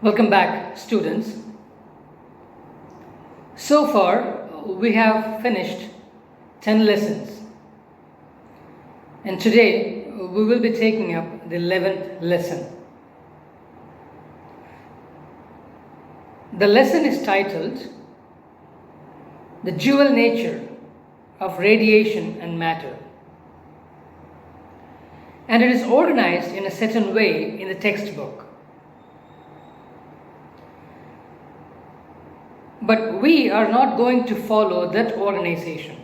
Welcome back, students. So far, we have finished 10 lessons, and today we will be taking up the 11th lesson. The lesson is titled The Dual Nature of Radiation and Matter, and it is organized in a certain way in the textbook. But we are not going to follow that organization.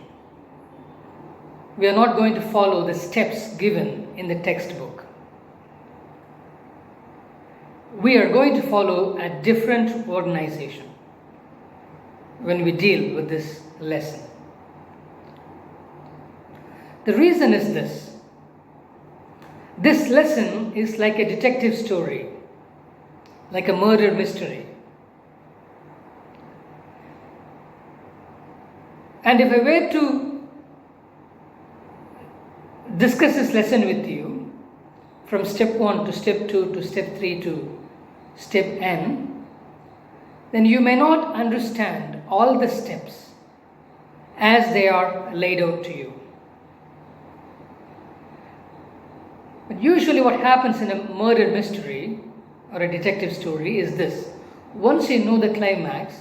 We are not going to follow the steps given in the textbook. We are going to follow a different organization when we deal with this lesson. The reason is this. This lesson is like a detective story, like a murder mystery. And if I were to discuss this lesson with you from step 1 to step 2 to step 3 to step n, then you may not understand all the steps as they are laid out to you. But usually what happens in a murder mystery or a detective story is this. Once you know the climax,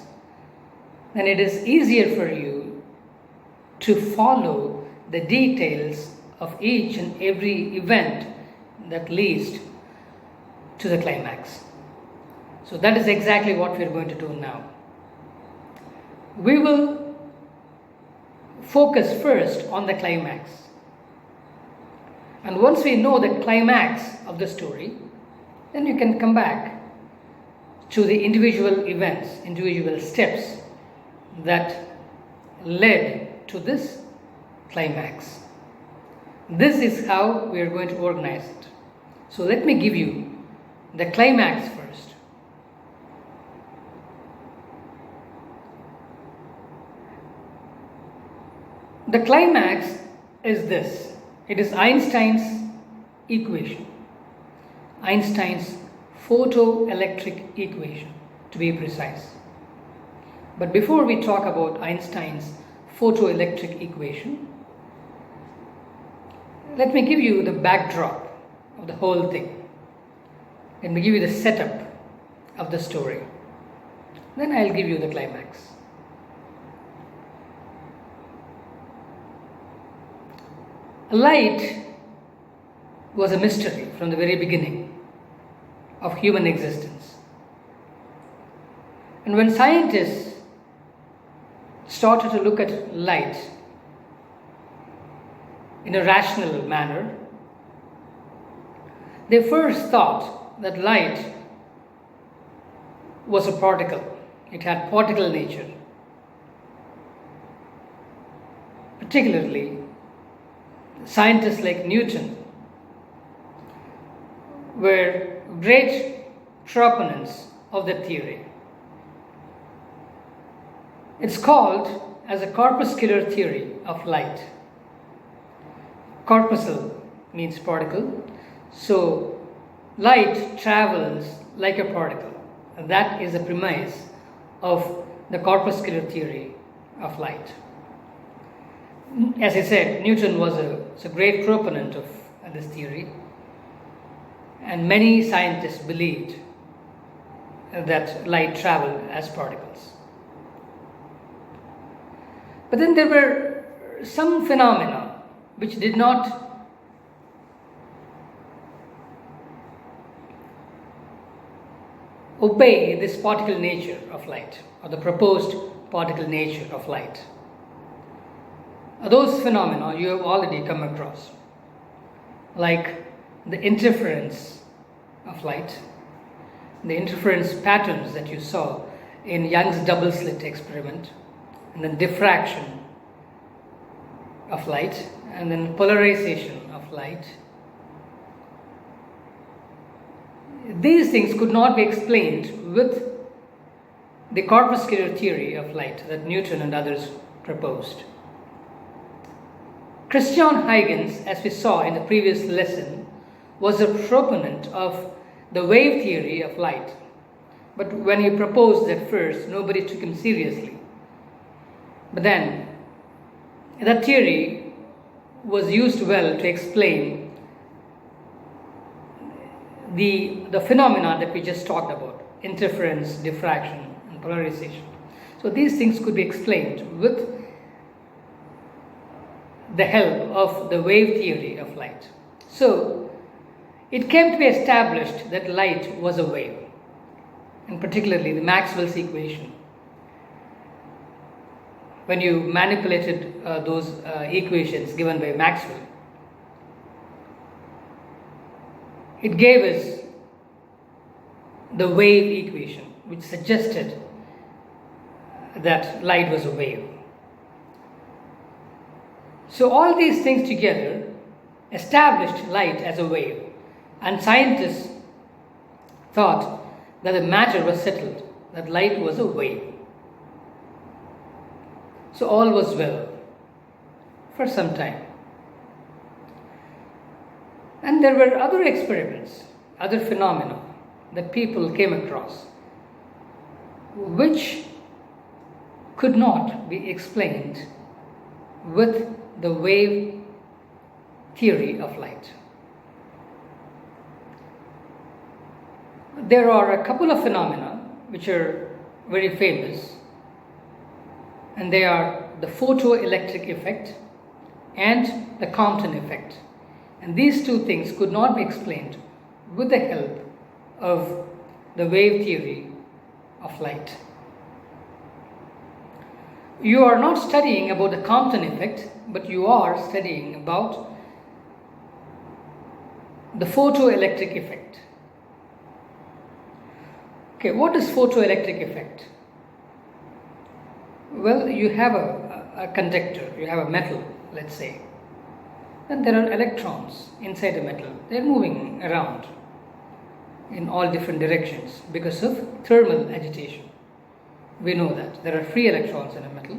then it is easier for you to follow the details of each and every event that leads to the climax. So that is exactly what we are going to do now. We will focus first on the climax. And once we know the climax of the story, then you can come back to the individual events, individual steps that led to this climax. This is how we are going to organize it. So let me give you the climax first. The climax is this. It is Einstein's equation. Einstein's photoelectric equation, to be precise. But before we talk about Einstein's photoelectric equation, let me give you the backdrop of the whole thing. Let me give you the setup of the story. Then I'll give you the climax. Light was a mystery from the very beginning of human existence. And when scientists started to look at light in a rational manner, they first thought that light was a particle. It had particle nature. Particularly, scientists like Newton were great proponents of the theory. It's called as a corpuscular theory of light. Corpuscle means particle, so light travels like a particle. And that is the premise of the corpuscular theory of light. As I said, Newton was a great proponent of this theory, and many scientists believed that light traveled as particles. But then there were some phenomena which did not obey this particle nature of light, or the proposed particle nature of light. Those phenomena you have already come across, like the interference of light, the interference patterns that you saw in Young's double slit experiment, and then diffraction of light, and then polarization of light. These things could not be explained with the corpuscular theory of light that Newton and others proposed. Christian Huygens, as we saw in the previous lesson, was a proponent of the wave theory of light, But when he proposed at first, nobody took him seriously. But then, that theory was used well to explain the phenomena that we just talked about: interference, diffraction, and polarization. So these things could be explained with the help of the wave theory of light. So it came to be established that light was a wave, and particularly the Maxwell's equation. When you manipulated those equations given by Maxwell, it gave us the wave equation, which suggested that light was a wave. So all these things together established light as a wave, and scientists thought that the matter was settled, that light was a wave. So all was well for some time. And there were other experiments, other phenomena that people came across, which could not be explained with the wave theory of light. There are a couple of phenomena which are very famous, and they are the photoelectric effect and the Compton effect. And these two things could not be explained with the help of the wave theory of light. You are not studying about the Compton effect, but you are studying about the photoelectric effect. Okay, what is photoelectric effect? Well, you have a conductor, you have a metal, let's say. Then there are electrons inside the metal. They are moving around in all different directions because of thermal agitation. We know that there are free electrons in a metal,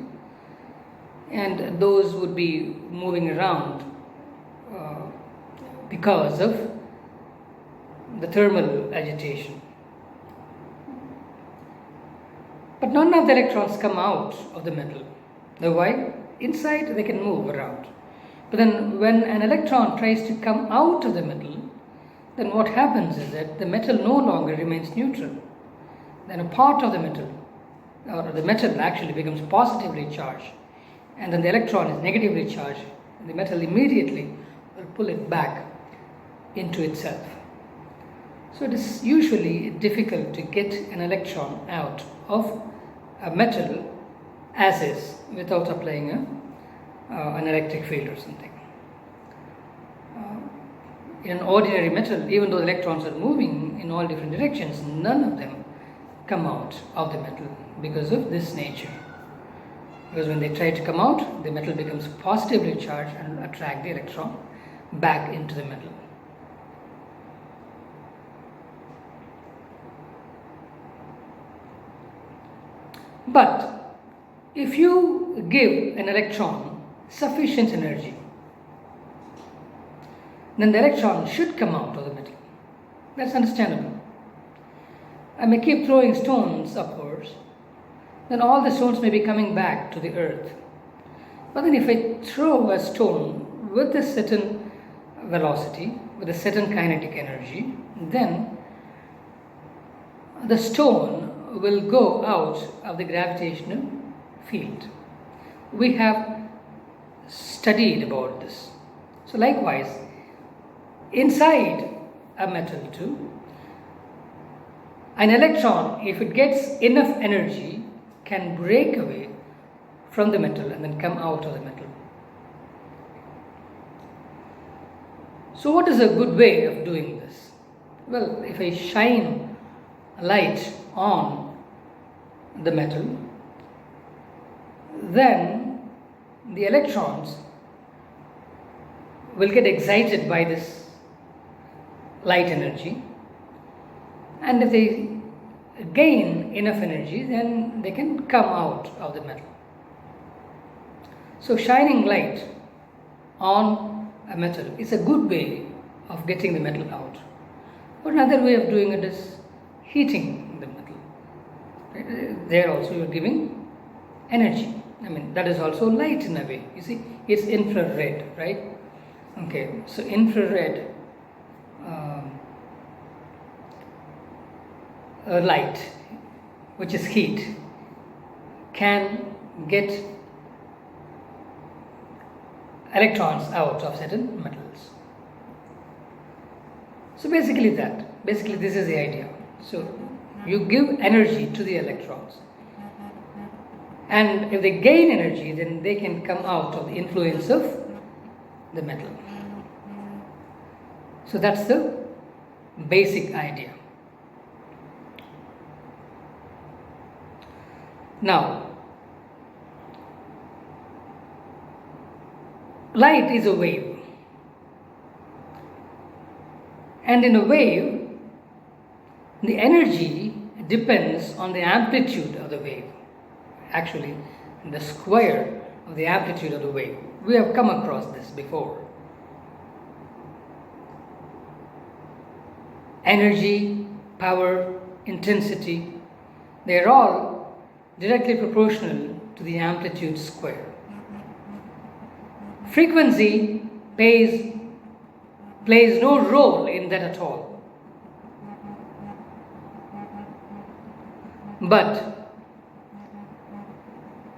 and those would be moving around because of the thermal agitation. But none of the electrons come out of the metal. Now why? Inside they can move around. But then when an electron tries to come out of the metal, then what happens is that the metal no longer remains neutral. Then a part of the metal, or the metal actually becomes positively charged, and then the electron is negatively charged, and the metal immediately will pull it back into itself. So it is usually difficult to get an electron out of a metal as is without applying an electric field or something. In an ordinary metal, even though the electrons are moving in all different directions, none of them come out of the metal because of this nature. Because when they try to come out, the metal becomes positively charged and attract the electron back into the metal. But if you give an electron sufficient energy, then the electron should come out of the metal. That's understandable. I may keep throwing stones upwards, then all the stones may be coming back to the earth. But then if I throw a stone with a certain velocity, with a certain kinetic energy, then the stone will go out of the gravitational field. We have studied about this. So likewise, inside a metal too, an electron, if it gets enough energy, can break away from the metal and then come out of the metal. So what is a good way of doing this? Well, if I shine a light on the metal, then the electrons will get excited by this light energy, and if they gain enough energy, then they can come out of the metal. So shining light on a metal is a good way of getting the metal out. But another way of doing it is heating the metal. there also you're giving energy. I mean, that is also light in a way. You see, it's infrared, right? Okay, so infrared light, which is heat, can get electrons out of certain metals. So basically this is the idea. So you give energy to the electrons, and if they gain energy, then they can come out of the influence of the metal. So that's the basic idea. Now, light is a wave, and in a wave, the energy depends on the amplitude of the wave. Actually, the square of the amplitude of the wave. We have come across this before. Energy, power, intensity, they are all directly proportional to the amplitude square. Frequency plays no role in that at all. But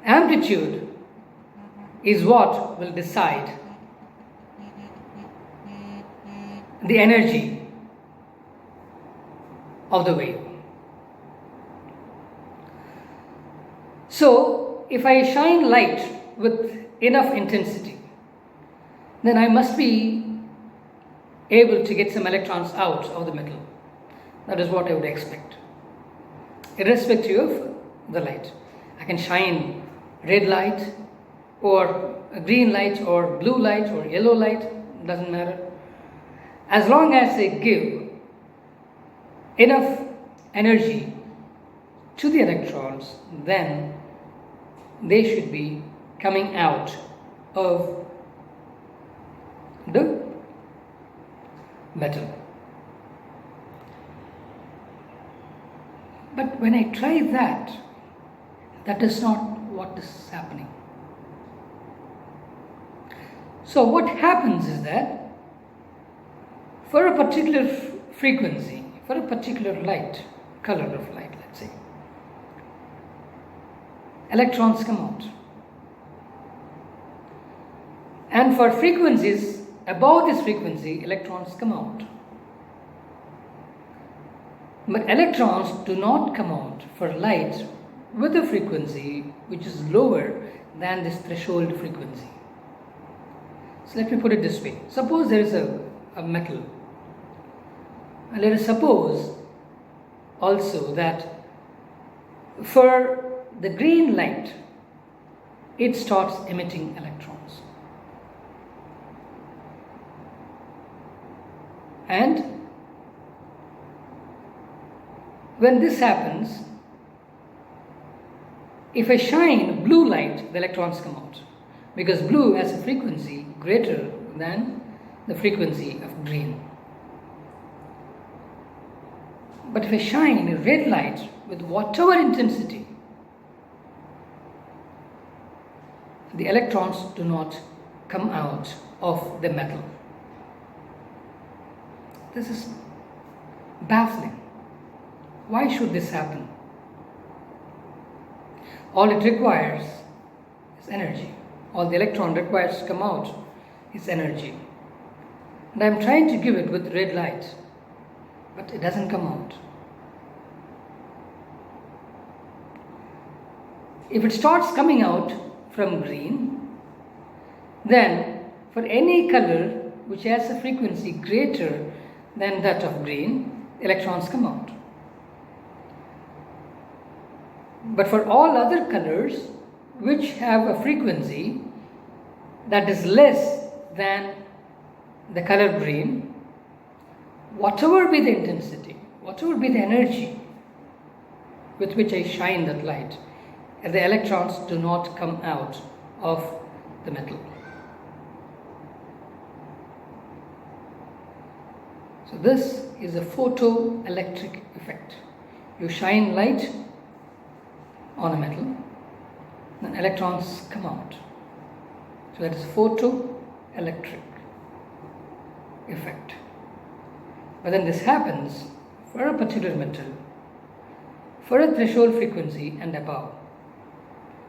amplitude is what will decide the energy of the wave. So, if I shine light with enough intensity, then I must be able to get some electrons out of the metal. That is what I would expect, irrespective of the light. I can shine red light or a green light or blue light or yellow light, doesn't matter. As long as I give enough energy to the electrons, then they should be coming out of the metal. But when I try that is not what is happening. So what happens is that for a particular frequency, for a particular light, color of light, let's say, electrons come out. And for frequencies above this frequency, electrons come out. But electrons do not come out for light with a frequency which is lower than this threshold frequency. So let me put it this way. Suppose there is a metal. And let us suppose also that for the green light, it starts emitting electrons. And when this happens, if I shine blue light, the electrons come out, because blue has a frequency greater than the frequency of green. But if I shine a red light with whatever intensity, the electrons do not come out of the metal. This is baffling. Why should this happen? All it requires is energy. All the electron requires to come out is energy. And I'm trying to give it with red light, but it doesn't come out. If it starts coming out from green, then for any color which has a frequency greater than that of green, electrons come out. But for all other colors which have a frequency that is less than the color green, whatever be the intensity, whatever be the energy with which I shine that light, the electrons do not come out of the metal. So this is a photoelectric effect. You shine light on a metal, then electrons come out. So that is photoelectric effect. But then this happens for a particular metal, for a threshold frequency and above,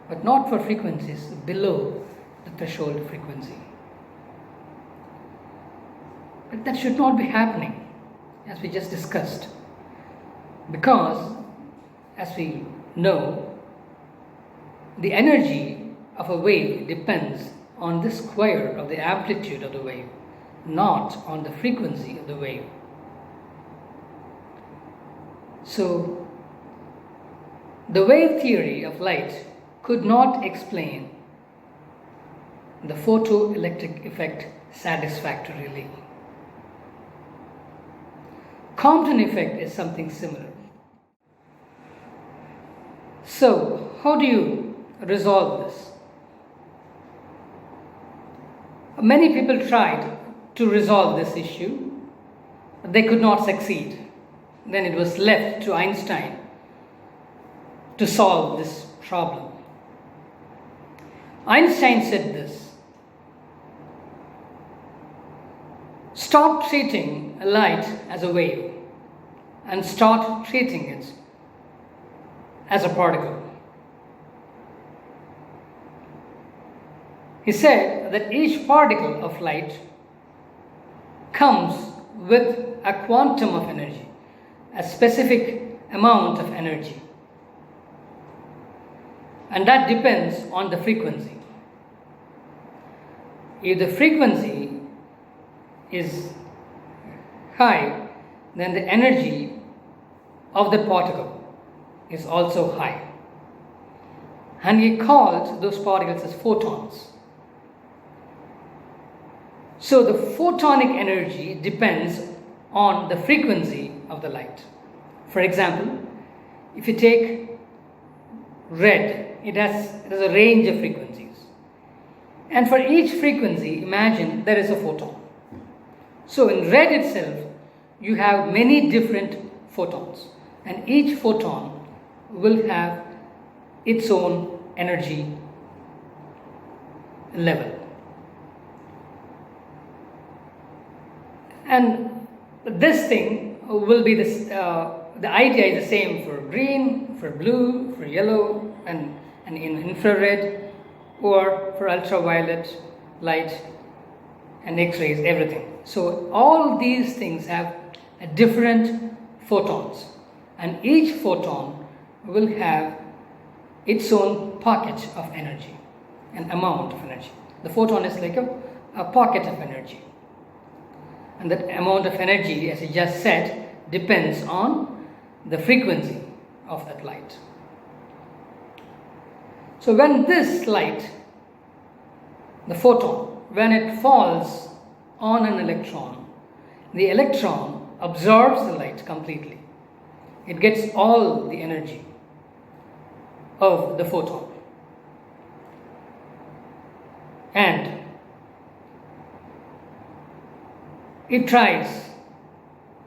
but not for frequencies below the threshold frequency. But that should not be happening, as we just discussed, because, as we know, the energy of a wave depends on the square of the amplitude of the wave, not on the frequency of the wave. So, the wave theory of light could not explain the photoelectric effect satisfactorily. Compton effect is something similar. So, how do you resolve this? Many people tried to resolve this issue, but they could not succeed. Then it was left to Einstein to solve this problem. Einstein said this: stop treating light as a wave and start treating it as a particle. He said that each particle of light comes with a quantum of energy, a specific amount of energy, and that depends on the frequency. If the frequency is high, then the energy of the particle is also high. And he called those particles as photons. So the photonic energy depends on the frequency of the light. For example, if you take red, it has a range of frequencies. And for each frequency, imagine there is a photon. So in red itself, you have many different photons, and each photon will have its own energy level. And this thing will be this, the idea is the same for green, for blue, for yellow, and in infrared, or for ultraviolet light and X-rays, everything. So all these things have different photons, and each photon will have its own pocket of energy, an amount of energy. The photon is like a pocket of energy, and that amount of energy, as I just said, depends on the frequency of that light. So when this light, the photon, when it falls on an electron, the electron absorbs the light completely. It gets all the energy of the photon, and it tries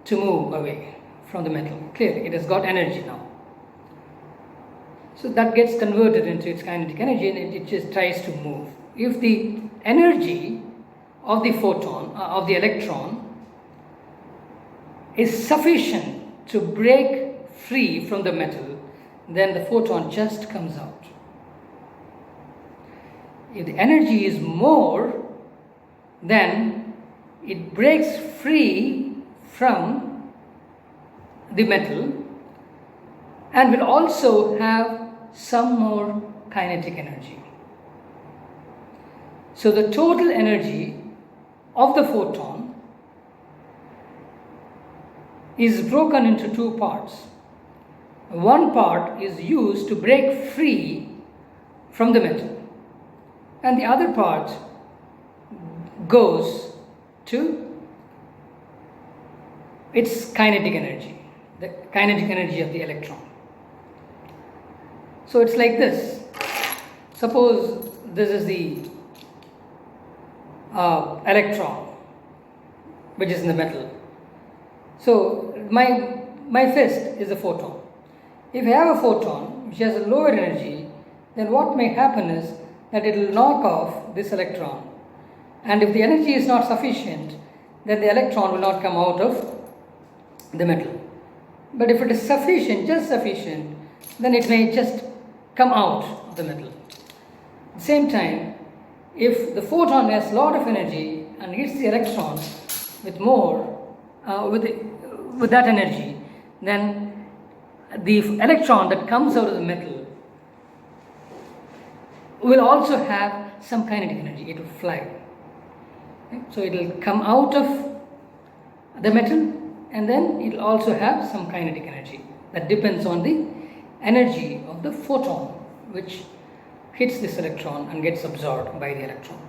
to move away from the metal. Clearly, it has got energy now. So that gets converted into its kinetic energy, and it just tries to move. If the energy of the photon, of the electron, is sufficient to break free from the metal, then the photon just comes out. If the energy is more, then it breaks free from the metal and will also have some more kinetic energy. So the total energy of the photon is broken into two parts. One part is used to break free from the metal, and the other part goes to its kinetic energy, the kinetic energy of the electron. So it's like this. Suppose this is the electron which is in the metal. So my fist is a photon. If I have a photon which has a lower energy, then what may happen is that it will knock off this electron. And if the energy is not sufficient, then the electron will not come out of the metal. But if it is sufficient, just sufficient, then it may just come out of the metal. At the same time, if the photon has a lot of energy and hits the electron with with that energy, then the electron that comes out of the metal will also have some kinetic energy. It will fly. Okay? So it will come out of the metal, and then it will also have some kinetic energy. That depends on the energy of the photon which hits this electron and gets absorbed by the electron.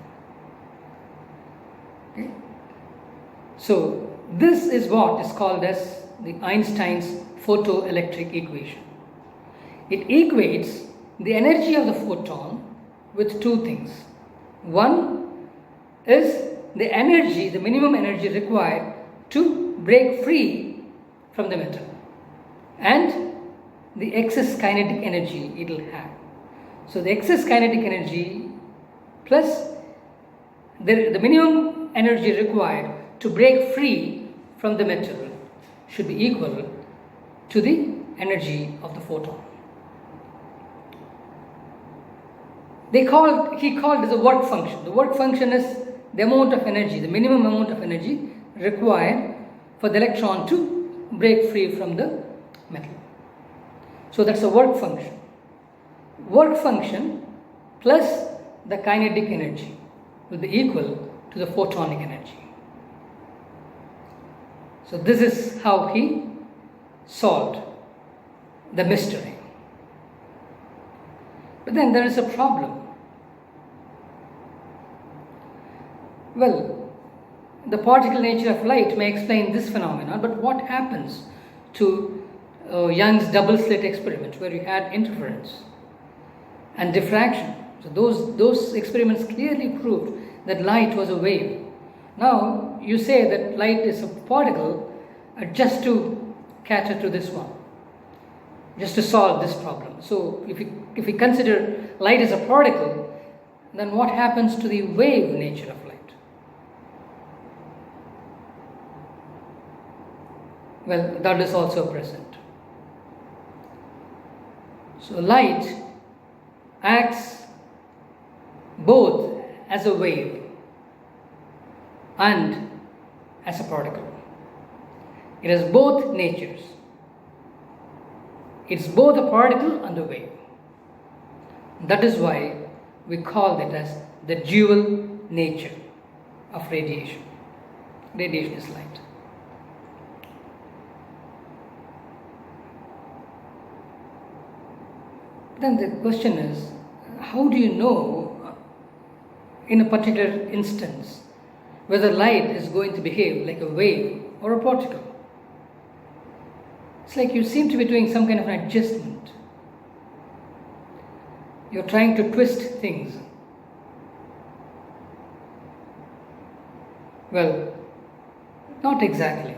Okay? So this is what is called as the Einstein's photoelectric equation. It equates the energy of the photon with two things. One is the energy, the minimum energy required to break free from the metal, and the excess kinetic energy it will have. So the excess kinetic energy plus the minimum energy required to break free from the metal should be equal to the energy of the photon. He called it as a work function. The work function is the amount of energy, the minimum amount of energy required for the electron to break free from the metal. So that's a work function. Work function plus the kinetic energy will be equal to the photonic energy. So this is how he solved the mystery. But then there is a problem. Well, the particle nature of light may explain this phenomenon, but what happens to Young's double slit experiment, where you had interference and diffraction? So those experiments clearly proved that light was a wave. Now you say that light is a particle, just to cater to this one, just to solve this problem. So if we consider light as a particle, then what happens to the wave nature of light? Well, that is also present. So light acts both as a wave and as a particle. It has both natures. It's both a particle and a wave. That is why we call it as the dual nature of radiation. Radiation is light. Then the question is, how do you know in a particular instance whether light is going to behave like a wave or a particle? It's like you seem to be doing some kind of an adjustment. You're trying to twist things. Well, not exactly.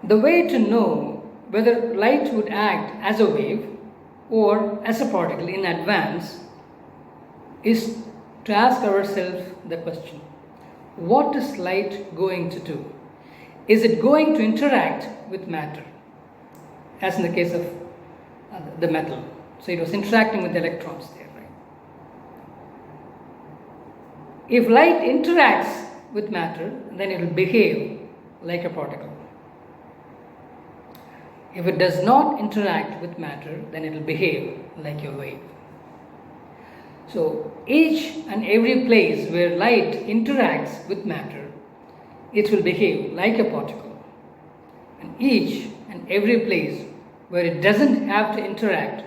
The way to know whether light would act as a wave or as a particle in advance is to ask ourselves the question, what is light going to do? Is it going to interact with matter, as in the case of the metal? So it was interacting with the electrons there, right? If light interacts with matter, then it will behave like a particle. If it does not interact with matter, then it will behave like a wave. So each and every place where light interacts with matter, it will behave like a particle. And each and every place where it doesn't have to interact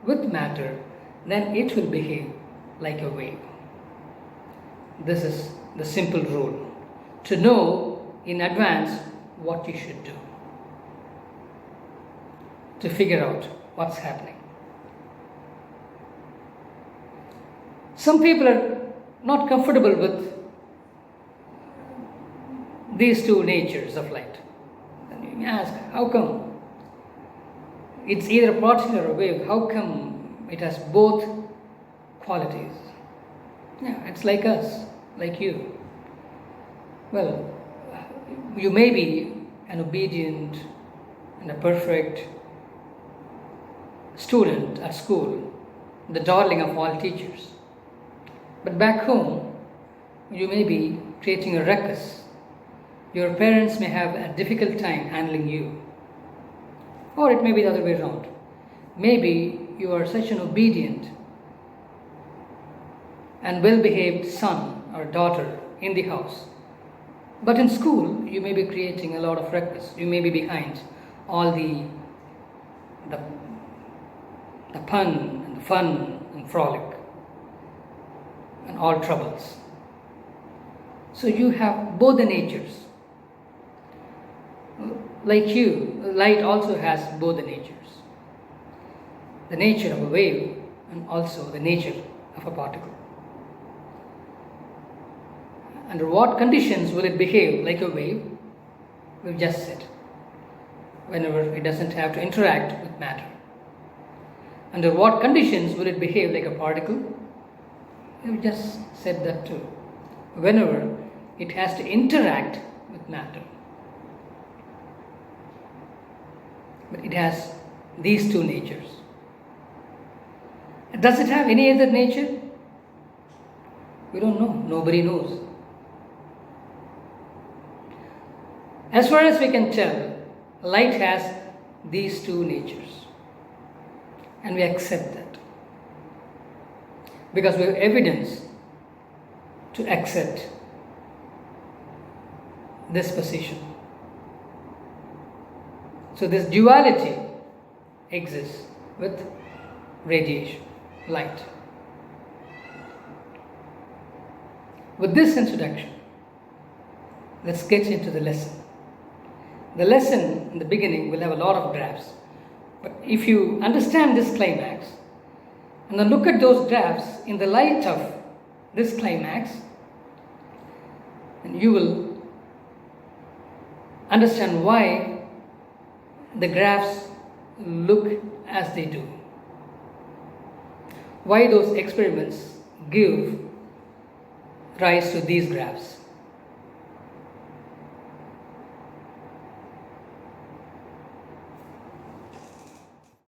with matter, then it will behave like a wave. This is the simple rule, to know in advance what you should do, to figure out what's happening. Some people are not comfortable with these two natures of light. And you may ask, how come? It's either a particle or a wave. How come it has both qualities? Yeah, it's like us, like you. Well, you may be an obedient and a perfect student at school, the darling of all teachers. But back home, you may be creating a ruckus. Your parents may have a difficult time handling you. Or it may be the other way around. Maybe you are such an obedient and well-behaved son or daughter in the house. But in school, you may be creating a lot of ruckus. You may be behind all the pun and the fun and frolic and all troubles. So you have both the natures. Like you, light also has both the natures. The nature of a wave and also the nature of a particle. Under what conditions will it behave like a wave? We've just said. Whenever it doesn't have to interact with matter. Under what conditions will it behave like a particle? We've just said that too. Whenever it has to interact with matter. But it has these two natures. Does it have any other nature? We don't know. Nobody knows. As far as we can tell, light has these two natures. And we accept that. Because we have evidence to accept this position. So this duality exists with radiation, light. With this introduction, let's get into the lesson. The lesson in the beginning will have a lot of graphs. But if you understand this climax, and then look at those graphs in the light of this climax, and you will understand why the graphs look as they do. Why those experiments give rise to these graphs.